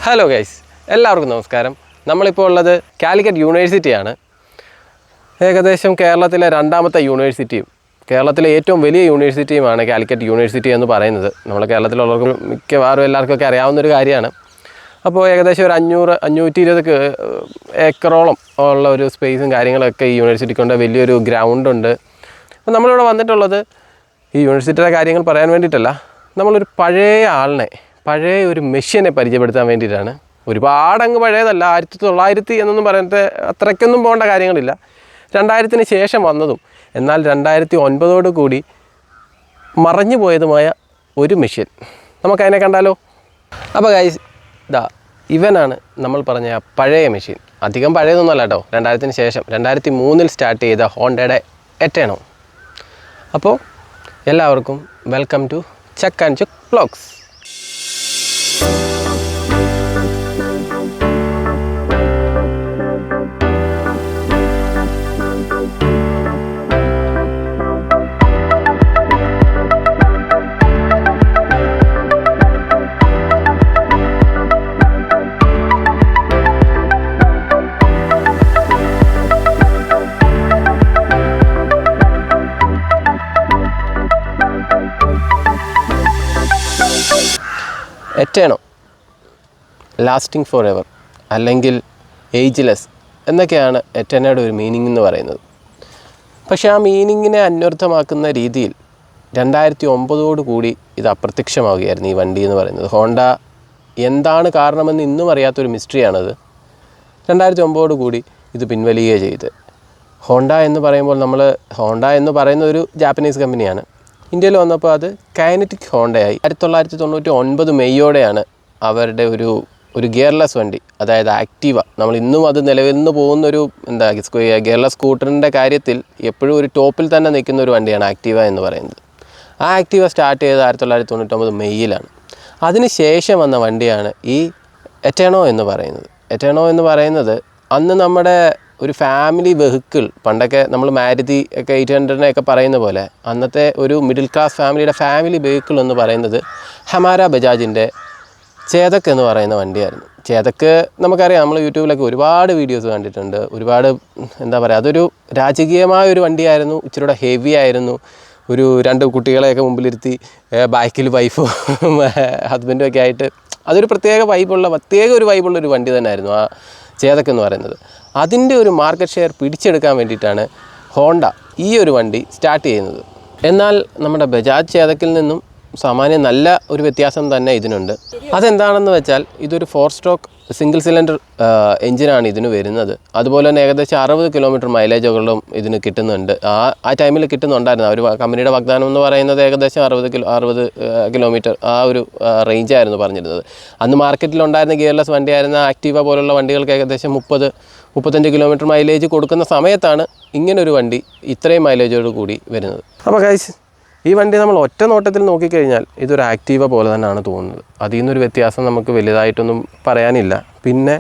Hello guys, എല്ലാവർക്കും നമസ്കാരം. നമ്മളിപ്പോൾ ഉള്ളത് കാലിക്കറ്റ് യൂണിവേഴ്സിറ്റിയാണ്. ഏകദേശം കേരളത്തിലെ രണ്ടാമത്തെ യൂണിവേഴ്സിറ്റിയും കേരളത്തിലെ ഏറ്റവും വലിയ യൂണിവേഴ്സിറ്റിയുമാണ് കാലിക്കറ്റ് യൂണിവേഴ്സിറ്റി എന്ന് പറയുന്നത്. നമ്മൾ കേരളത്തിലുള്ളവർക്ക് മിക്കവാറും എല്ലാവർക്കൊക്കെ അറിയാവുന്നൊരു കാര്യമാണ്. അപ്പോൾ ഏകദേശം ഒരു 520 ഏക്കറോളം ഉള്ള ഒരു സ്പേസും കാര്യങ്ങളൊക്കെ ഈ യൂണിവേഴ്സിറ്റിക്കുണ്ട്. വലിയൊരു ഗ്രൗണ്ടുണ്ട്. അപ്പോൾ നമ്മളിവിടെ വന്നിട്ടുള്ളത് ഈ യൂണിവേഴ്സിറ്റിയുടെ കാര്യങ്ങൾ പറയാൻ വേണ്ടിയിട്ടല്ല, നമ്മളൊരു പഴയ ഒരു മെഷീനെ പരിചയപ്പെടുത്താൻ വേണ്ടിയിട്ടാണ്. ഒരുപാടങ്ങ് പഴയതല്ല, 1900 എന്നൊന്നും പറയുന്നത് അത്രയ്ക്കൊന്നും പോകേണ്ട കാര്യങ്ങളില്ല. 2000-ന് ശേഷം വന്നതും എന്നാൽ 2009 കൂടി മറഞ്ഞു പോയതുമായ ഒരു മെഷീൻ നമുക്കതിനെ കണ്ടാലോ? അപ്പോൾ ഗൈസ്, ഇവനാണ് നമ്മൾ പറഞ്ഞ പഴയ മെഷീൻ. അധികം പഴയതൊന്നുമല്ല കേട്ടോ, 2000-ന് ശേഷം 2003 സ്റ്റാർട്ട് ചെയ്ത ഹോണ്ടയുടെ എറ്റേണോ. അപ്പോൾ എല്ലാവർക്കും വെൽക്കം ടു ചക്ക് ആൻഡ് ചുക്ക് വ്ലോഗ്സ്. എറ്റേണോ, ലാസ്റ്റിംഗ് ഫോർ എവർ അല്ലെങ്കിൽ ഏജ്ലെസ് എന്നൊക്കെയാണ് എറ്റേണയുടെ ഒരു മീനിങ് എന്ന് പറയുന്നത്. പക്ഷേ ആ മീനിങ്ങിനെ അന്വർത്ഥമാക്കുന്ന രീതിയിൽ 2009 കൂടി ഇത് അപ്രത്യക്ഷമാവുകയായിരുന്നു ഈ വണ്ടി എന്ന് പറയുന്നത്. ഹോണ്ട എന്താണ് കാരണമെന്ന് ഇന്നും അറിയാത്തൊരു മിസ്റ്ററിയാണത്. 2009 കൂടി ഇത് പിൻവലിയുകയാണ് ചെയ്ത്. ഹോണ്ട എന്ന് പറയുന്ന ഒരു ജാപ്പനീസ് കമ്പനിയാണ്. ഇന്ത്യയിൽ വന്നപ്പോൾ അത് കൈനറ്റിക് ഹോണ്ടയായി. 1999 മെയ്യോടെയാണ് അവരുടെ ഒരു ഗിയർലെസ് വണ്ടി, അതായത് ആക്റ്റീവ. നമ്മൾ ഇന്നും അത് നിലവിൽ നിന്ന് പോകുന്നൊരു ഗിയർലെസ് സ്കൂട്ടറിൻ്റെ കാര്യത്തിൽ എപ്പോഴും ഒരു ടോപ്പിൽ തന്നെ നിൽക്കുന്ന ഒരു വണ്ടിയാണ് ആക്റ്റീവ എന്ന് പറയുന്നത്. ആ ആക്റ്റീവ സ്റ്റാർട്ട് ചെയ്തത് 1999 മെയ്യിലാണ്. അതിന് ശേഷം വന്ന വണ്ടിയാണ് ഈ എറ്റേണോ എന്ന് പറയുന്നത്. എറ്റേണോ എന്ന് പറയുന്നത് അന്ന് നമ്മുടെ ഒരു ഫാമിലി വെഹിക്കിൾ, പണ്ടൊക്കെ നമ്മൾ മാരുതി ഒക്കെ 800 പറയുന്ന പോലെ അന്നത്തെ ഒരു മിഡിൽ ക്ലാസ് ഫാമിലിയുടെ ഫാമിലി വെഹിക്കിൾ എന്ന് പറയുന്നത് ഹമാര ബജാജിൻ്റെ ചേതക് എന്ന് പറയുന്ന വണ്ടിയായിരുന്നു. ചേതക് നമുക്കറിയാം, നമ്മൾ യൂട്യൂബിലൊക്കെ ഒരുപാട് വീഡിയോസ് കണ്ടിട്ടുണ്ട്. ഒരുപാട് അതൊരു രാജകീയമായ ഒരു വണ്ടിയായിരുന്നു. ഇച്ചിരിയുടെ ഹെവി ആയിരുന്നു. ഒരു 2 കുട്ടികളെയൊക്കെ മുമ്പിലിരുത്തി ബാക്കിൽ വൈഫും ഹസ്ബൻഡും ഒക്കെ ആയിട്ട് അതൊരു പ്രത്യേക ഒരു വൈബുള്ള ഒരു വണ്ടി തന്നെയായിരുന്നു ആ ചേതക് എന്ന് പറയുന്നത്. അതിൻ്റെ ഒരു മാർക്കറ്റ് ഷെയർ പിടിച്ചെടുക്കാൻ വേണ്ടിയിട്ടാണ് ഹോണ്ട ഈ ഒരു വണ്ടി സ്റ്റാർട്ട് ചെയ്യുന്നത്. എന്നാൽ നമ്മുടെ ബജാജ് ചേതക്കിൽ നിന്നും സാമാന്യം നല്ല ഒരു വ്യത്യാസം തന്നെ ഇതിനുണ്ട്. അതെന്താണെന്ന് വെച്ചാൽ ഇതൊരു 4 സ്ട്രോക്ക് സിംഗിൾ സിലിണ്ടർ എഞ്ചിനാണ് ഇതിന് വരുന്നത്. അതുപോലെ തന്നെ ഏകദേശം 60 കിലോമീറ്റർ മൈലേജുകളും ഇതിന് കിട്ടുന്നുണ്ട്. ആ ടൈമിൽ കിട്ടുന്നുണ്ടായിരുന്നു. ഒരു കമ്പനിയുടെ വാഗ്ദാനം എന്ന് പറയുന്നത് ഏകദേശം 60 കിലോമീറ്റർ ആ ഒരു റേഞ്ചായിരുന്നു പറഞ്ഞിരുന്നത്. അന്ന് മാർക്കറ്റിലുണ്ടായിരുന്ന ഗിയർലെസ് വണ്ടിയായിരുന്ന ആക്റ്റീവ പോലുള്ള വണ്ടികൾക്ക് ഏകദേശം 30-35 കിലോമീറ്റർ മൈലേജ് കൊടുക്കുന്ന സമയത്താണ് ഇങ്ങനൊരു വണ്ടി ഇത്രയും മൈലേജോട് കൂടി വരുന്നത്. അപ്പോൾ ഗൈസ്, ഈ വണ്ടി നമ്മൾ ഒറ്റ നോട്ടത്തിൽ നോക്കിക്കഴിഞ്ഞാൽ ഇതൊരു ആക്റ്റീവ പോലെ തന്നെയാണ് തോന്നുന്നത്. അതിൽ നിന്നൊരു വ്യത്യാസം നമുക്ക് വലുതായിട്ടൊന്നും പറയാനില്ല. പിന്നെ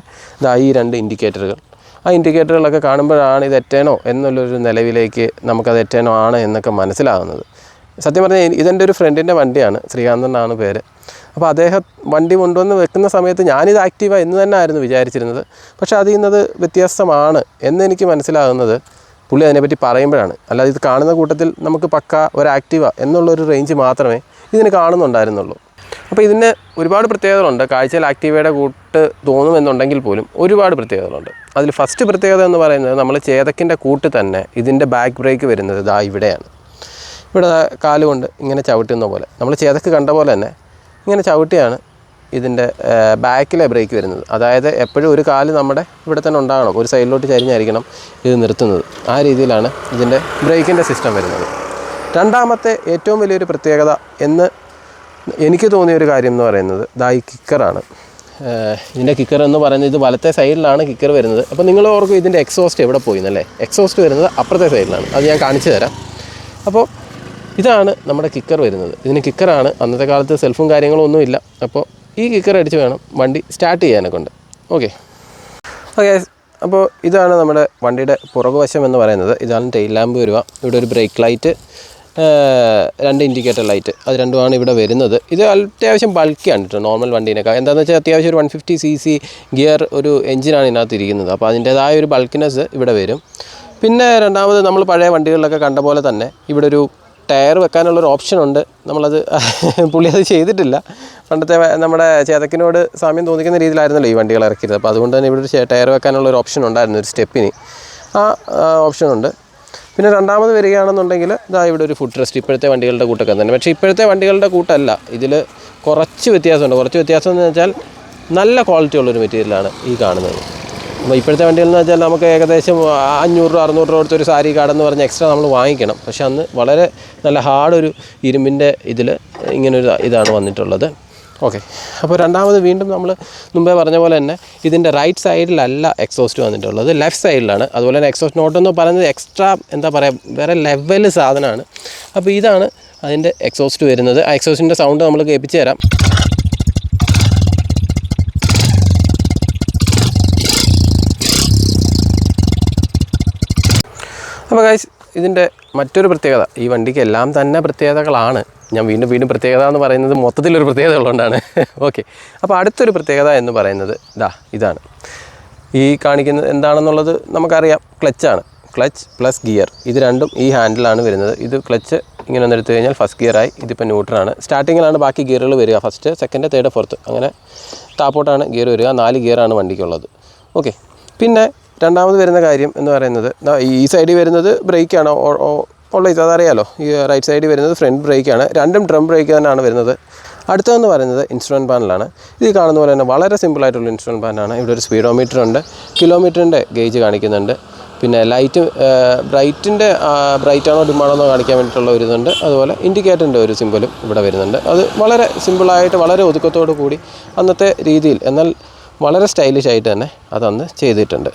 ഈ 2 ഇൻഡിക്കേറ്ററുകൾ, ആ ഇൻഡിക്കേറ്ററുകളൊക്കെ കാണുമ്പോഴാണ് ഇത് എറ്റേണോ എന്നുള്ളൊരു നിലവിലേക്ക് നമുക്കത് എറ്റേണോ ആണ് എന്നൊക്കെ മനസ്സിലാകുന്നത്. സത്യം പറഞ്ഞാൽ ഇതെൻ്റെ ഒരു ഫ്രണ്ടിൻ്റെ വണ്ടിയാണ്, ശ്രീകാന്തൻ എന്നാണ് പേര്. അപ്പോൾ അദ്ദേഹം വണ്ടി കൊണ്ടുവന്ന് വെക്കുന്ന സമയത്ത് ഞാനിത് ആക്റ്റീവ എന്ന് തന്നെ ആയിരുന്നു വിചാരിച്ചിരുന്നത്. പക്ഷേ അതിൽ നിന്നത് വ്യത്യസ്തമാണ് എന്നെനിക്ക് മനസ്സിലാകുന്നത് പുള്ളി അതിനെപ്പറ്റി പറയുമ്പോഴാണ്. അല്ലാതെ ഇത് കാണുന്ന കൂട്ടത്തിൽ നമുക്ക് പക്ക ഒരു ആക്റ്റീവ എന്നുള്ളൊരു റേഞ്ച് മാത്രമേ ഇതിന് കാണുന്നുണ്ടായിരുന്നുള്ളൂ. അപ്പോൾ ഇതിന് ഒരുപാട് പ്രത്യേകതകളുണ്ട്. കാഴ്ചയിൽ ആക്റ്റീവയുടെ കൂട്ട് തോന്നുമെന്നുണ്ടെങ്കിൽ പോലും ഒരുപാട് പ്രത്യേകതകളുണ്ട്. അതിൽ ഫസ്റ്റ് പ്രത്യേകത എന്ന് പറയുന്നത് നമ്മൾ ചേതക്കിൻ്റെ കൂട്ട് തന്നെ ഇതിൻ്റെ ബാക്ക് ബ്രേക്ക് വരുന്നത് ഇവിടെയാണ്. ഇവിടെ കാലുകൊണ്ട് ഇങ്ങനെ ചവിട്ടുന്ന പോലെ, നമ്മൾ ചേതക്ക് കണ്ട പോലെ തന്നെ ഇങ്ങനെ ചവിട്ടിയാണ് ഇതിൻ്റെ ബാക്കിലെ ബ്രേക്ക് വരുന്നത്. അതായത് എപ്പോഴും ഒരു കാല് നമ്മുടെ ഇവിടെ തന്നെ ഉണ്ടാകണം, ഒരു സൈഡിലോട്ട് ചരിഞ്ഞായിരിക്കണം ഇത് നിർത്തുന്നത്. ആ രീതിയിലാണ് ഇതിൻ്റെ ബ്രേക്കിൻ്റെ സിസ്റ്റം വരുന്നത്. രണ്ടാമത്തെ ഏറ്റവും വലിയൊരു പ്രത്യേകത എന്ന് എനിക്ക് തോന്നിയൊരു കാര്യം എന്ന് പറയുന്നത് ഈ കിക്കറാണ്. ഇതിൻ്റെ കിക്കർ എന്ന് പറയുന്നത് ഇത് വലത്തെ സൈഡിലാണ് കിക്കർ വരുന്നത്. അപ്പോൾ നിങ്ങൾ ഓർക്കും ഇതിൻ്റെ എക്സോസ്റ്റ് എവിടെ പോയിന്നല്ലേ? എക്സോസ്റ്റ് വരുന്നത് അപ്പുറത്തെ സൈഡിലാണ്. അത് ഞാൻ കാണിച്ചു തരാം. അപ്പോൾ ഇതാണ് നമ്മുടെ കിക്കർ വരുന്നത്. ഇതിന് കിക്കറാണ്. അന്നത്തെ കാലത്ത് സെൽഫും കാര്യങ്ങളും ഒന്നുമില്ല. അപ്പോൾ ഈ കിക്കർ അടിച്ച് വേണം വണ്ടി സ്റ്റാർട്ട് ചെയ്യാനൊക്കെ ഉണ്ട്. ഓക്കെ, അപ്പോൾ ഇതാണ് നമ്മുടെ വണ്ടിയുടെ പുറകുവശം എന്ന് പറയുന്നത്. ഇതാണ് ടെയിൽ ലാമ്പ് വരിക. ഇവിടെ ഒരു ബ്രേക്ക് ലൈറ്റ്, 2 ഇൻഡിക്കേറ്റർ ലൈറ്റ്, അത് രണ്ടുമാണ് ഇവിടെ വരുന്നത്. ഇത് അത്യാവശ്യം ബൾക്കിയാണ് കേട്ടോ നോർമൽ വണ്ടീനേക്കാൾ. എന്താണെന്ന് വെച്ചാൽ അത്യാവശ്യം ഒരു 150cc ഗിയർ ഒരു എഞ്ചിനാണ് ഇതിനകത്ത് ഇരിക്കുന്നത്. അപ്പോൾ അതിൻ്റേതായ ഒരു ബൾക്കിനെസ് ഇവിടെ വരും. പിന്നെ രണ്ടാമത് നമ്മൾ പഴയ വണ്ടികളിലൊക്കെ കണ്ട പോലെ തന്നെ ഇവിടെ ഒരു ടയർ വെക്കാനുള്ളൊരു ഓപ്ഷനുണ്ട്. നമ്മളത് പുള്ളി അത് ചെയ്തിട്ടില്ല. പണ്ടത്തെ നമ്മുടെ ചേതക്കിനോട് സാമ്യം തോന്നിക്കുന്ന രീതിയിലായിരുന്നല്ലോ ഈ വണ്ടികൾ ഇറക്കിയത്. അപ്പോൾ അതുകൊണ്ട് തന്നെ ഇവിടെ ഒരു ടയർ വെക്കാനുള്ളൊരു ഓപ്ഷൻ ഉണ്ടായിരുന്നു, ഒരു സ്റ്റെപ്പിന്. ആ ഓപ്ഷനുണ്ട്. പിന്നെ രണ്ടാമത് വരികയാണെന്നുണ്ടെങ്കിൽ ഇതാ ഇവിടെ ഒരു ഫുഡ് റെസ്റ്റ് ഇപ്പോഴത്തെ വണ്ടികളുടെ കൂട്ടൊക്കെ തന്നെ. പക്ഷേ ഇപ്പോഴത്തെ വണ്ടികളുടെ കൂട്ടല്ല, ഇതിൽ കുറച്ച് വ്യത്യാസമുണ്ട്. കുറച്ച് വ്യത്യാസം എന്ന് വെച്ചാൽ നല്ല ക്വാളിറ്റി ഉള്ളൊരു മെറ്റീരിയലാണ് ഈ കാണുന്നത്. അപ്പോൾ ഇപ്പോഴത്തെ വണ്ടികൾ എന്ന് വെച്ചാൽ നമുക്ക് ഏകദേശം 500-600 രൂപ കൊടുത്തൊരു സാരി കാർഡെന്ന് പറഞ്ഞ് എക്സ്ട്രാ നമ്മൾ വാങ്ങിക്കണം. പക്ഷെ അന്ന് വളരെ നല്ല ഹാർഡൊരു ഇരുമ്പിൻ്റെ ഇതിൽ ഇങ്ങനൊരു ഇതാണ് വന്നിട്ടുള്ളത്. ഓക്കെ, അപ്പോൾ രണ്ടാമത് വീണ്ടും നമ്മൾ മുമ്പേ പറഞ്ഞ പോലെ തന്നെ ഇതിൻ്റെ റൈറ്റ് സൈഡിലല്ല എക്സോസ്റ്റ് വന്നിട്ടുള്ളത്, ലെഫ്റ്റ് സൈഡിലാണ്. അതുപോലെ തന്നെ എക്സോസ്റ്റ് നോട്ടെന്ന് പറയുന്നത് എക്സ്ട്രാ എന്താ പറയുക വേറെ ലെവൽ സാധനമാണ്. അപ്പോൾ ഇതാണ് അതിൻ്റെ എക്സോസ്റ്റ് വരുന്നത്. ആ എക്സോസ്റ്റിൻ്റെ സൗണ്ട് നമ്മൾ കേൾപ്പിച്ച് തരാം. അപ്പോൾ ഗൈസ്, ഇതിൻ്റെ മറ്റൊരു പ്രത്യേകത, ഈ വണ്ടിക്ക് എല്ലാം തന്നെ പ്രത്യേകതകളാണ്. ഞാൻ വീണ്ടും പ്രത്യേകത എന്ന് പറയുന്നത് മൊത്തത്തിലൊരു പ്രത്യേകത ഉള്ളതുകൊണ്ടാണ്. ഓക്കെ, അപ്പോൾ അടുത്തൊരു പ്രത്യേകത എന്ന് പറയുന്നത് ഇതാണ്. ഈ കാണിക്കുന്നത് എന്താണെന്നുള്ളത് നമുക്കറിയാം. ക്ലച്ചാണ്. ക്ലച്ച് പ്ലസ് ഗിയർ ഇത് രണ്ടും ഈ ഹാൻഡിലാണ് വരുന്നത്. ഇത് ക്ലച്ച് ഇങ്ങനെ ഒന്ന് എടുത്തു കഴിഞ്ഞാൽ ഫസ്റ്റ് ഗിയറായി. ഇതിപ്പോൾ ന്യൂട്രലാണ്. സ്റ്റാർട്ടിങ്ങിലാണ് ബാക്കി ഗിയറുകൾ വരിക. ഫസ്റ്റ്, സെക്കൻഡ്, തേർഡ്, ഫോർത്ത് അങ്ങനെ താപ്പോട്ടാണ് ഗിയർ വരിക. 4 ഗിയറാണ് വണ്ടിക്കുള്ളത്. ഓക്കെ, പിന്നെ രണ്ടാമത് വരുന്ന കാര്യം എന്ന് പറയുന്നത് ഈ സൈഡിൽ വരുന്നത് ബ്രേക്കാണ്. ഓൾവേസ് അതറിയാലോ. ഈ റൈറ്റ് സൈഡിൽ വരുന്നത് ഫ്രണ്ട് ബ്രേക്കാണ്. രണ്ടും ഡ്രം ബ്രേക്ക് തന്നെയാണ് വരുന്നത്. അടുത്തതെന്ന് പറയുന്നത് ഇൻസ്ട്രുമെൻറ്റ് പാനലാണ്. ഇത് കാണുന്ന പോലെ തന്നെ വളരെ സിമ്പിളായിട്ടുള്ള ഇൻസ്ട്രുമെൻറ്റ് പാനാണ്. ഇവിടെ ഒരു സ്പീഡോമീറ്റർ ഉണ്ട്, കിലോമീറ്ററിൻ്റെ ഗേജ് കാണിക്കുന്നുണ്ട്. പിന്നെ ലൈറ്റ് ബ്രൈറ്റാണോ ഡിമാണോ കാണിക്കാൻ വേണ്ടിയിട്ടുള്ള ഒരു ഇതുണ്ട്. അതുപോലെ ഇൻഡിക്കേറ്ററിൻ്റെ ഒരു സിമ്പിളും ഇവിടെ വരുന്നുണ്ട്. അത് വളരെ സിമ്പിളായിട്ട് വളരെ ഒതുക്കത്തോടു കൂടി അന്നത്തെ രീതിയിൽ എന്നാൽ വളരെ സ്റ്റൈലിഷ് ആയിട്ട് തന്നെ അതന്ന് ചെയ്തിട്ടുണ്ട്.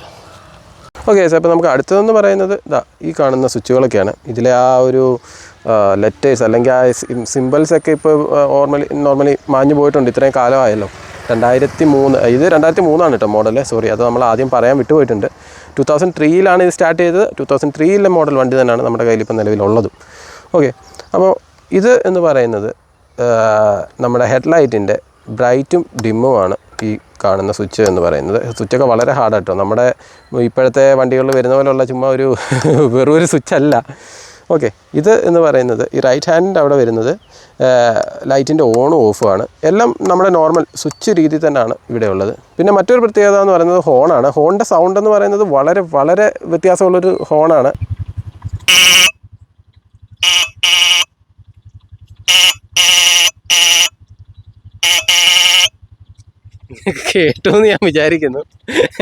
ഓക്കെ, അപ്പോൾ നമുക്ക് അടുത്തതെന്ന് പറയുന്നത് ഈ കാണുന്ന സ്വിച്ചുകളൊക്കെയാണ്. ഇതിലെ ആ ഒരു ലെറ്റേഴ്സ് അല്ലെങ്കിൽ ആ സിമ്പിൾസൊക്കെ ഇപ്പോൾ നോർമലി മാഞ്ഞു പോയിട്ടുണ്ട്. ഇത്രയും കാലമായല്ലോ. 2003 ഇത് 2003 കേട്ടോ മോഡൽ. സോറി, അത് നമ്മൾ ആദ്യം പറയാൻ വിട്ടുപോയിട്ടുണ്ട്. 2003 ഇത് സ്റ്റാർട്ട് ചെയ്തത്. 2003 മോഡൽ വണ്ടി തന്നെയാണ് നമ്മുടെ കയ്യിൽ ഇപ്പോൾ നിലവിലുള്ളതും. ഓക്കെ, അപ്പോൾ ഇത് എന്ന് പറയുന്നത് നമ്മുടെ ഹെഡ്ലൈറ്റിൻ്റെ ബ്രൈറ്റും ഡിമ്മുമാണ് ഈ കാണുന്ന സ്വിച്ച് എന്ന് പറയുന്നത്. സ്വിച്ചൊക്കെ വളരെ ഹാർഡാട്ടോ. നമ്മുടെ ഇപ്പോഴത്തെ വണ്ടികളിൽ വരുന്ന പോലെയുള്ള ചുമ്മാ ഒരു വെറൊരു സ്വിച്ചല്ല. ഓക്കെ, ഇത് എന്ന് പറയുന്നത് ഈ റൈറ്റ് ഹാൻഡിൻ്റെ അവിടെ വരുന്നത് ലൈറ്റിൻ്റെ ഓണും ഓഫുമാണ്. എല്ലാം നമ്മുടെ നോർമൽ സ്വിച്ച് രീതി തന്നെയാണ് ഇവിടെ ഉള്ളത്. പിന്നെ മറ്റൊരു പ്രത്യേകത എന്ന് പറയുന്നത് ഹോണാണ്. ഹോണിൻ്റെ സൗണ്ട് എന്ന് പറയുന്നത് വളരെ വളരെ വ്യത്യാസമുള്ളൊരു ഹോണാണ്. കേട്ടു എന്ന് ഞാൻ വിചാരിക്കുന്നു.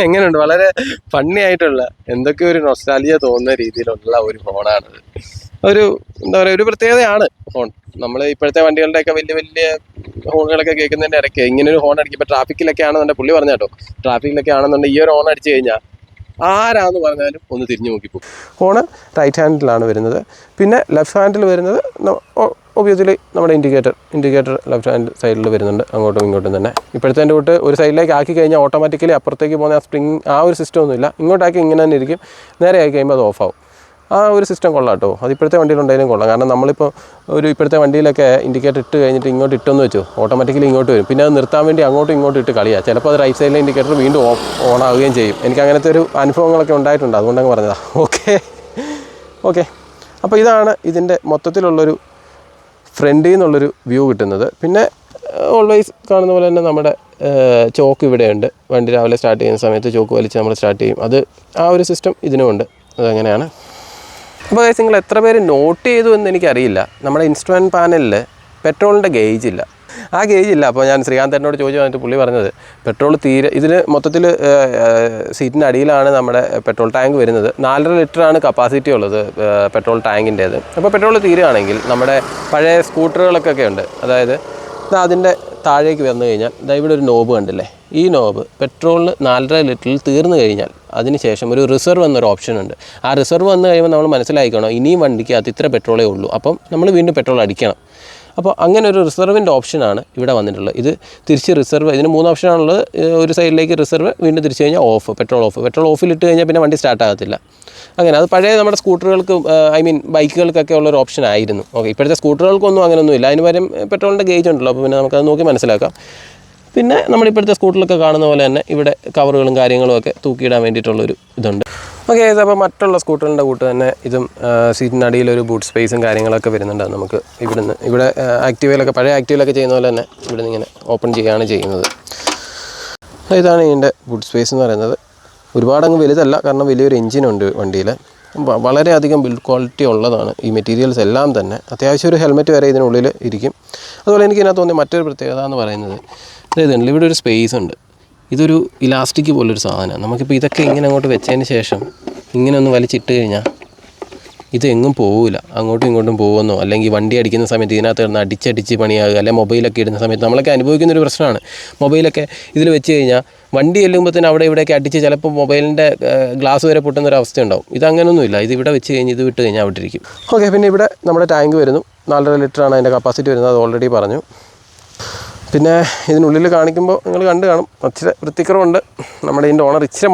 എങ്ങനെയുണ്ട്? വളരെ ഫണ്ണി ആയിട്ടുള്ള എന്തൊക്കെ ഒരു നൊസ്റ്റാൾജിയ തോന്നുന്ന രീതിയിലുള്ള ഒരു ഫോണാണത്. ഒരു എന്താ പറയുക, ഒരു പ്രത്യേകതയാണ് ഫോൺ. നമ്മൾ ഇപ്പോഴത്തെ വണ്ടികളുടെയൊക്കെ വലിയ വലിയ ഹോണുകളൊക്കെ കേൾക്കുന്നതിൻ്റെ ഇടയ്ക്ക് ഇങ്ങനൊരു ഹോൺ അടിക്കും. ഇപ്പോൾ ട്രാഫിക്കിലൊക്കെ ആണെന്നുണ്ടെങ്കിൽ പുള്ളി പറഞ്ഞ കേട്ടോ, ട്രാഫിക്കിലൊക്കെ ആണെന്നുണ്ടെങ്കിൽ ഈ ഒരു ഹോൺ അടിച്ചു കഴിഞ്ഞാൽ ആരാന്ന് പറഞ്ഞാലും ഒന്ന് തിരിഞ്ഞു നോക്കിപ്പോകും. ഹോണ് റൈറ്റ് ഹാൻഡിലാണ് വരുന്നത്. പിന്നെ ലെഫ്റ്റ് ഹാൻഡിൽ വരുന്നത് ഒബ്വിയസ്ലി നമ്മുടെ ഇൻഡിക്കേറ്റർ ലെഫ്റ്റ് ഹാൻഡ് സൈഡിൽ വരുന്നുണ്ട്, അങ്ങോട്ടും ഇങ്ങോട്ടും തന്നെ. ഇപ്പോഴത്തെ തൊട്ട് ഒരു സൈഡിലേക്ക് ആക്കി കഴിഞ്ഞാൽ ഓട്ടോമാറ്റിക്കലി അപ്പുറത്തേക്ക് പോകുന്ന ആ സ്പ്രിങ് ആ ഒരു സിസ്റ്റം ഒന്നുമില്ല. ഇങ്ങോട്ടാക്കി ഇങ്ങനെ തന്നെ ഇരിക്കും. നേരെ ആക്കി കഴിയുമ്പോൾ അത് ഓഫാവും. ആ ഒരു സിസ്റ്റം കൊള്ളാം കേട്ടോ. അത് ഇപ്പോഴത്തെ വണ്ടിയിലുണ്ടെങ്കിലും കൊള്ളാം. കാരണം നമ്മളിപ്പോൾ ഇപ്പോഴത്തെ വണ്ടിയിലൊക്കെ ഇൻഡിക്കേറ്റർ ഇട്ട് കഴിഞ്ഞിട്ട് ഇങ്ങോട്ട് ഇട്ടെന്ന് വെച്ചു, ഓട്ടോമാറ്റിക്കലി ഇങ്ങോട്ട് വരും. പിന്നെ അത് നിർത്താൻ വേണ്ടി അങ്ങോട്ടും ഇങ്ങോട്ടും ഇട്ട് കളിയാണ്. ചിലപ്പോൾ അത് റൈറ്റ് സൈഡിലെ ഇൻഡിക്കേറ്റർ വീണ്ടും ഓൺ ആവുകയും ചെയ്യും. എനിക്ക് അങ്ങനത്തെ ഒരു അനുഭവങ്ങളൊക്കെ ഉണ്ടായിട്ടുണ്ട്, അതുകൊണ്ടങ്ങ് പറഞ്ഞതാണ്. ഓക്കെ, അപ്പോൾ ഇതാണ് ഇതിൻ്റെ മൊത്തത്തിലുള്ളൊരു ഫ്രണ്ടിൽ നിന്നുള്ളൊരു വ്യൂ കിട്ടുന്നത്. പിന്നെ ഓൾവേസ് കാണുന്ന പോലെ തന്നെ നമ്മുടെ ചോക്ക് ഇവിടെയുണ്ട്. വണ്ടി രാവിലെ സ്റ്റാർട്ട് ചെയ്യുന്ന സമയത്ത് ചോക്ക് വലിച്ച് നമ്മൾ സ്റ്റാർട്ട് ചെയ്യും. അത് ആ ഒരു സിസ്റ്റം ഇതിനുമുണ്ട്. അതങ്ങനെയാണ്. അപ്പോൾ ഗൈസ്, നിങ്ങൾ എത്ര പേര് നോട്ട് ചെയ്തു എന്ന് എനിക്കറിയില്ല, നമ്മുടെ ഇൻസ്ട്രുമെൻറ്റ് പാനലിൽ പെട്രോളിൻ്റെ ഗേജ് ഇല്ല. ആ ഗേജ് ഇല്ല. അപ്പോൾ ഞാൻ ശ്രീകാന്തേട്ടനോട് ചോദിച്ചു വന്നിട്ട് പുള്ളി പറഞ്ഞത് പെട്രോൾ തീരെ ഇതിന് മൊത്തത്തിൽ സീറ്റിൻ്റെ അടിയിലാണ് നമ്മുടെ പെട്രോൾ ടാങ്ക് വരുന്നത്. 4.5 ലിറ്ററാണ് കപ്പാസിറ്റി ഉള്ളത് പെട്രോൾ ടാങ്കിൻ്റേത്. അപ്പോൾ പെട്രോൾ തീരുകയാണെങ്കിൽ നമ്മുടെ പഴയ സ്കൂട്ടറുകളൊക്കെ ഉണ്ട്, അതായത് അതിൻ്റെ താഴേക്ക് വന്നു കഴിഞ്ഞാൽ ഇവിടെ ഒരു നോബ് കണ്ടില്ലേ, ഈ നോബ് പെട്രോളിന് 4.5 ലിറ്ററിൽ തീർന്നു കഴിഞ്ഞാൽ അതിനുശേഷം ഒരു റിസർവ് എന്നൊരു ഓപ്ഷൻ ഉണ്ട്. ആ റിസർവ് വന്നു കഴിയുമ്പോൾ നമ്മൾ മനസ്സിലാക്കണം ഇനിയും വണ്ടിക്ക് അത് ഇത്ര പെട്രോളേ ഉള്ളൂ, അപ്പം നമ്മൾ വീണ്ടും പെട്രോൾ അടിക്കണം. അപ്പോൾ അങ്ങനെ ഒരു റിസർവിൻ്റെ ഓപ്ഷനാണ് ഇവിടെ വന്നിട്ടുള്ളത്. ഇത് തിരിച്ച് റിസർവ്, ഇതിന് 3 ഓപ്ഷനാണുള്ളത്. ഒരു സൈഡിലേക്ക് റിസർവ്, വീണ്ടും തിരിച്ച് കഴിഞ്ഞാൽ ഓഫ്, പെട്രോൾ ഓഫിലിട്ട് കഴിഞ്ഞാൽ പിന്നെ വണ്ടി സ്റ്റാർട്ട് ആകത്തില്ല. അങ്ങനെ അത് പഴയ നമ്മുടെ സ്കൂട്ടറുകൾക്ക് ബൈക്കുകൾക്കൊക്കെ ഉള്ളൊരു ഓപ്ഷൻ ആയിരുന്നു. ഓക്കെ, ഇപ്പോഴത്തെ സ്കൂട്ടറുകൾക്കൊന്നും അങ്ങനെയൊന്നും ഇല്ല. അതിന് പകരം പെട്രോളിൻ്റെ ഗേജ് ഉണ്ടല്ലോ, അപ്പോൾ പിന്നെ നമുക്കത് നോക്കി മനസ്സിലാക്കാം. പിന്നെ നമ്മളിപ്പോഴത്തെ സ്കൂട്ടറിലൊക്കെ കാണുന്ന പോലെ തന്നെ ഇവിടെ കവറുകളും കാര്യങ്ങളും ഒക്കെ തൂക്കിയിടാൻ വേണ്ടിയിട്ടുള്ളൊരു ഇതുണ്ട്. ഓക്കെ, അപ്പോൾ മറ്റുള്ള സ്കൂട്ടറിൻ്റെ കൂട്ട് തന്നെ ഇതും സീറ്റിനടിയിലൊരു ബൂട്ട് സ്പേസും കാര്യങ്ങളൊക്കെ വരുന്നുണ്ട്. നമുക്ക് ഇവിടെ ആക്റ്റീവയിലൊക്കെ പഴയ ആക്റ്റീവയിലൊക്കെ ചെയ്യുന്ന പോലെ തന്നെ ഇവിടെ നിന്ന് ഇങ്ങനെ ഓപ്പൺ ചെയ്യുകയാണ് ചെയ്യുന്നത്. ഇതാണ് ഇതിൻ്റെ ബൂട്ട് സ്പേസ് എന്ന് പറയുന്നത്. ഒരുപാടങ്ങ് വലുതല്ല, കാരണം വലിയൊരു എഞ്ചിനുണ്ട് വണ്ടിയിൽ. വളരെയധികം ബിൽഡ് ക്വാളിറ്റി ഉള്ളതാണ് ഈ മെറ്റീരിയൽസ് എല്ലാം തന്നെ. അത്യാവശ്യം ഒരു ഹെൽമെറ്റ് വരെ ഇതിനുള്ളിൽ ഇരിക്കും. അതുപോലെ എനിക്ക് ഇതിനകത്ത് തോന്നിയ മറ്റൊരു പ്രത്യേകത എന്ന് പറയുന്നത് ഇതുണ്ട്, ഇവിടെ ഒരു സ്പേസ് ഉണ്ട്. ഇതൊരു ഇലാസ്റ്റിക് പോലൊരു സാധനമാണ്. നമുക്കിപ്പോൾ ഇതൊക്കെ ഇങ്ങനെ അങ്ങോട്ട് വെച്ചതിന് ശേഷം ഇങ്ങനെ ഒന്ന് വലിച്ചിട്ട് കഴിഞ്ഞാൽ ഇത് എങ്ങും പോവില്ല, അങ്ങോട്ടും ഇങ്ങോട്ടും പോകുന്നോ അല്ലെങ്കിൽ വണ്ടി അടിക്കുന്ന സമയത്ത് ഇതിനകത്ത് കിടന്ന് അടിച്ചടിച്ച് പണിയാകുക, അല്ലെങ്കിൽ മൊബൈലൊക്കെ ഇടുന്ന സമയത്ത് നമ്മളൊക്കെ അനുഭവിക്കുന്നൊരു പ്രശ്നമാണ്. മൊബൈലൊക്കെ ഇതിൽ വെച്ച് കഴിഞ്ഞാൽ വണ്ടി ചെല്ലുമ്പോഴത്തേന് അവിടെ ഇവിടെയൊക്കെ അടിച്ച് ചിലപ്പോൾ മൊബൈലിൻ്റെ ഗ്ലാസ് വരെ പൊട്ടുന്നൊരവസ്ഥ ഉണ്ടാവും. ഇതങ്ങനൊന്നുമില്ല, ഇത് ഇവിടെ വെച്ച് കഴിഞ്ഞ് ഇത് വിട്ട് കഴിഞ്ഞാൽ അവിടെ ഇരിക്കും. ഓക്കെ, പിന്നെ ഇവിടെ നമ്മുടെ ടാങ്ക് വരുന്നു. 4.5 ലിറ്ററാണ് അതിൻ്റെ കപ്പാസിറ്റി വരുന്നത്, അത് ഓൾറെഡി പറഞ്ഞു. പിന്നെ ഇതിനുള്ളിൽ കാണിക്കുമ്പോൾ നിങ്ങൾ കണ്ടു കാണും, ഇച്ചിരി വൃത്തിക്കുറവുണ്ട്. നമ്മുടെ ഇതിൻ്റെ ഓണർ ഇച്ചിരി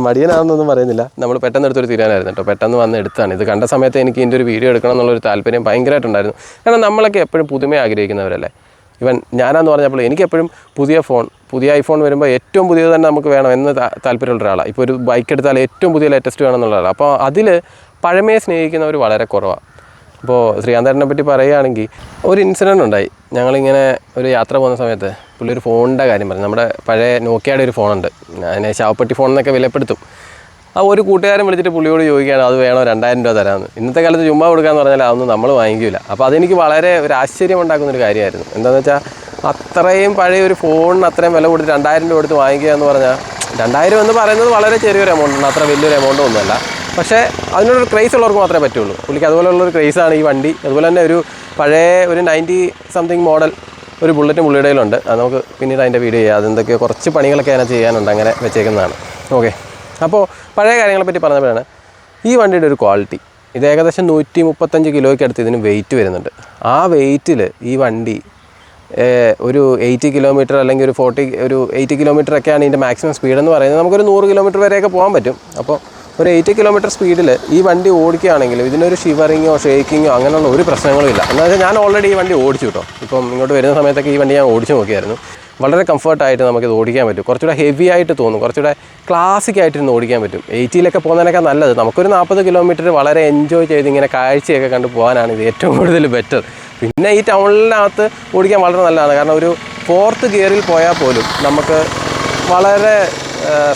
മടിയനാണെന്നൊന്നും പറയുന്നില്ല. നമ്മൾ പെട്ടെന്ന് എടുത്തൊരു തീരാനായിരുന്നു കേട്ടോ, പെട്ടെന്ന് വന്ന് എടുത്താണ്. ഇത് കണ്ട സമയത്ത് എനിക്ക് ഇതിൻ്റെ ഒരു വീഡിയോ എടുക്കണം എന്നുള്ളൊരു താല്പര്യം ഭയങ്കരമായിട്ടുണ്ടായിരുന്നു. കാരണം നമ്മളൊക്കെ എപ്പോഴും പുതുമ ആഗ്രഹിക്കുന്നവരല്ലേ. ഞാനാന്ന് പറഞ്ഞപ്പോൾ എനിക്കെപ്പോഴും പുതിയ ഐഫോൺ വരുമ്പോൾ ഏറ്റവും പുതിയത് തന്നെ നമുക്ക് വേണം എന്ന് താല്പര്യമുള്ള ഒരാളാണ്. ഇപ്പോൾ ഒരു ബൈക്ക് എടുത്താൽ ഏറ്റവും പുതിയ ലേറ്റസ്റ്റ് വേണമെന്നുള്ള ആളാണ്. അപ്പോൾ അതിൽ പഴമയെ സ്നേഹിക്കുന്നവർ വളരെ കുറവാണ്. ഇപ്പോൾ ശ്രീകാന്തേട്ടനെ പറ്റി പറയുകയാണെങ്കിൽ ഒരു ഇൻസിഡൻറ്റ് ഉണ്ടായി. ഞങ്ങളിങ്ങനെ ഒരു യാത്ര പോകുന്ന സമയത്ത് പുള്ളി ഒരു ഫോണിൻ്റെ കാര്യം പറഞ്ഞു. നമ്മുടെ പഴയ നോക്കിയയുടെ ഒരു ഫോണുണ്ട്, അതിനെ ശവപ്പെട്ടി ഫോൺ എന്നൊക്കെ വിലപ്പെടുത്തും. ആ ഒരു കൂട്ടുകാരൻ വിളിച്ചിട്ട് പുള്ളിയോട് ചോദിക്കുകയാണ് അത് വേണോ 2000 രൂപ തരാമെന്ന്. ഇന്നത്തെ കാലത്ത് ചുമ്മാ കൊടുക്കാമെന്ന് പറഞ്ഞാൽ അതൊന്നും നമ്മൾ വാങ്ങിക്കില്ല. അപ്പോൾ അതെനിക്ക് വളരെ ഒരു ആശ്ചര്യം ഉണ്ടാക്കുന്നൊരു കാര്യമായിരുന്നു. എന്താണെന്ന് വെച്ചാൽ അത്രയും പഴയ ഒരു ഫോണിന് അത്രയും വില കൊടുത്ത് 2000 രൂപ കൊടുത്ത് വാങ്ങിക്കുക എന്ന് പറഞ്ഞാൽ 2000 എന്ന് പറയുന്നത് വളരെ ചെറിയൊരു എമൗണ്ടാണ്, അത്ര വലിയൊരു എമൗണ്ട് ഒന്നുമല്ല. പക്ഷേ അതിനൊരു ക്രേസ് ഉള്ളവർക്ക് മാത്രമേ പറ്റുള്ളൂ. പുള്ളിക്ക് അതുപോലെയുള്ളൊരു ക്രേസാണ് ഈ വണ്ടി. അതുപോലെ തന്നെ ഒരു പഴയ ഒരു 90 സംതിങ് മോഡൽ ഒരു ബുള്ളറ്റ് പുള്ളിയുടെ കയ്യിലുണ്ട്. അത് നമുക്ക് പിന്നീട് അതിൻ്റെ വീഡിയോ ചെയ്യാം. അതെന്തൊക്കെയോ കുറച്ച് പണികളൊക്കെ അതിനെ ചെയ്യാനുണ്ട്, അങ്ങനെ വെച്ചേക്കുന്നതാണ്. ഓക്കെ, അപ്പോൾ പഴയ കാര്യങ്ങളെപ്പറ്റി പറഞ്ഞപ്പോഴാണ് ഈ വണ്ടിയുടെ ഒരു ക്വാളിറ്റി. ഇത് ഏകദേശം 135 കിലോയ്ക്ക് അടുത്ത് ഇതിന് വെയിറ്റ് വരുന്നുണ്ട്. ആ വെയിറ്റിൽ ഈ വണ്ടി ഒരു 80 കിലോമീറ്റർ അല്ലെങ്കിൽ ഒരു 80 കിലോമീറ്ററൊക്കെയാണ് ഇതിൻ്റെ മാക്സിമം സ്പീഡെന്ന് പറയുന്നത്. നമുക്കൊരു 100 കിലോമീറ്റർ വരെയൊക്കെ പോകാൻ പറ്റും. അപ്പോൾ ഒരു 80 കിലോമീറ്റർ സ്പീഡിൽ ഈ വണ്ടി ഓടിക്കുകയാണെങ്കിലും ഇതിനൊരു ഷിവറിങ്ങോ ഷേക്കിങ്ങോ അങ്ങനെയുള്ള ഒരു പ്രശ്നങ്ങളും ഇല്ല. എന്ന് വെച്ചാൽ ഞാൻ ഓൾറെഡി ഈ വണ്ടി ഓടിച്ചു കേട്ടോ. ഇപ്പം ഇങ്ങോട്ട് വരുന്ന സമയത്തൊക്കെ ഈ വണ്ടി ഞാൻ ഓടിച്ചു നോക്കിയായിരുന്നു. വളരെ കംഫർട്ടായിട്ട് നമുക്കിത് ഓടിക്കാൻ പറ്റും. കുറച്ചുകൂടെ ഹെവി ആയിട്ട് തോന്നും, കുറച്ചുകൂടെ ക്ലാസിക് ആയിട്ടിരുന്ന് ഓടിക്കാൻ പറ്റും. 80-ലൊക്കെ പോകുന്നതിനൊക്കെ നല്ലത് നമുക്കൊരു 40 കിലോമീറ്റർ വളരെ എൻജോയ് ചെയ്ത് ഇങ്ങനെ കാഴ്ചയൊക്കെ കണ്ട് പോകാനാണ് ഇത് ഏറ്റവും കൂടുതൽ ബെറ്റർ. പിന്നെ ഈ ടൗണിനകത്ത് ഓടിക്കാൻ വളരെ നല്ലതാണ്. കാരണം ഒരു 4th ഗിയറിൽ പോയാൽ പോലും നമുക്ക് വളരെ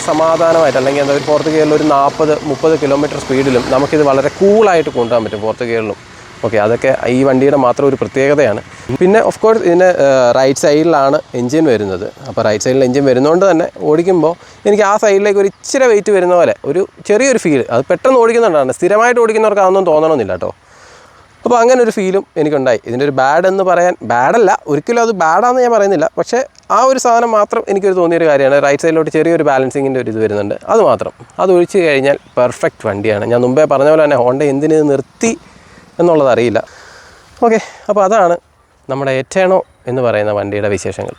സമാധാനമായിട്ട്, അല്ലെങ്കിൽ എന്താ ഒരു 4th ഗിയറിൽ ഒരു 40-30 കിലോമീറ്റർ സ്പീഡിലും നമുക്കിത് വളരെ കൂളായിട്ട് കൊണ്ടുപോകാൻ പറ്റും 4th ഗിയറിലും. ഓക്കെ, അതൊക്കെ ഈ വണ്ടിയുടെ മാത്രം ഒരു പ്രത്യേകതയാണ്. പിന്നെ ഓഫ് കോഴ്സ് ഇതിന് റൈറ്റ് സൈഡിലാണ് എൻജിൻ വരുന്നത്. അപ്പോൾ റൈറ്റ് സൈഡിൽ എൻജിൻ വരുന്നതുകൊണ്ട് തന്നെ ഓടിക്കുമ്പോൾ എനിക്ക് ആ സൈഡിലേക്ക് ഒരു ഇച്ചിരി വെയിറ്റ് വരുന്ന പോലെ ഒരു ചെറിയൊരു ഫീൽ, അത് പെട്ടെന്ന് ഓടിക്കുന്നുണ്ടാണ്. സ്ഥിരമായിട്ട് ഓടിക്കുന്നവർക്ക് അതൊന്നും തോന്നണമെന്നില്ല കേട്ടോ. അപ്പോൾ അങ്ങനെ ഒരു ഫീലും എനിക്കുണ്ടായി. ഇതിൻ്റെ ഒരു ബാഡ് എന്ന് പറയാൻ, ബാഡല്ല, ഒരിക്കലും അത് ബാഡാണെന്ന് ഞാൻ പറയുന്നില്ല. പക്ഷേ ആ ഒരു സാധനം മാത്രം എനിക്കൊരു തോന്നിയൊരു കാര്യമാണ്. റൈറ്റ് സൈഡിലോട്ട് ചെറിയൊരു ബാലൻസിങ്ങിൻ്റെ ഒരു ഇത് വരുന്നുണ്ട്, അത് മാത്രം. അത് ഒഴിച്ച് കഴിഞ്ഞാൽ പെർഫെക്റ്റ് വണ്ടിയാണ്. ഞാൻ മുമ്പേ പറഞ്ഞ പോലെ തന്നെ ഹോണ്ട എന്തിന് നിർത്തി എന്നുള്ളത് അറിയില്ല. ഓക്കെ, അപ്പോൾ അതാണ് നമ്മുടെ എറ്റേണോ എന്ന് പറയുന്ന വണ്ടിയുടെ വിശേഷങ്ങൾ.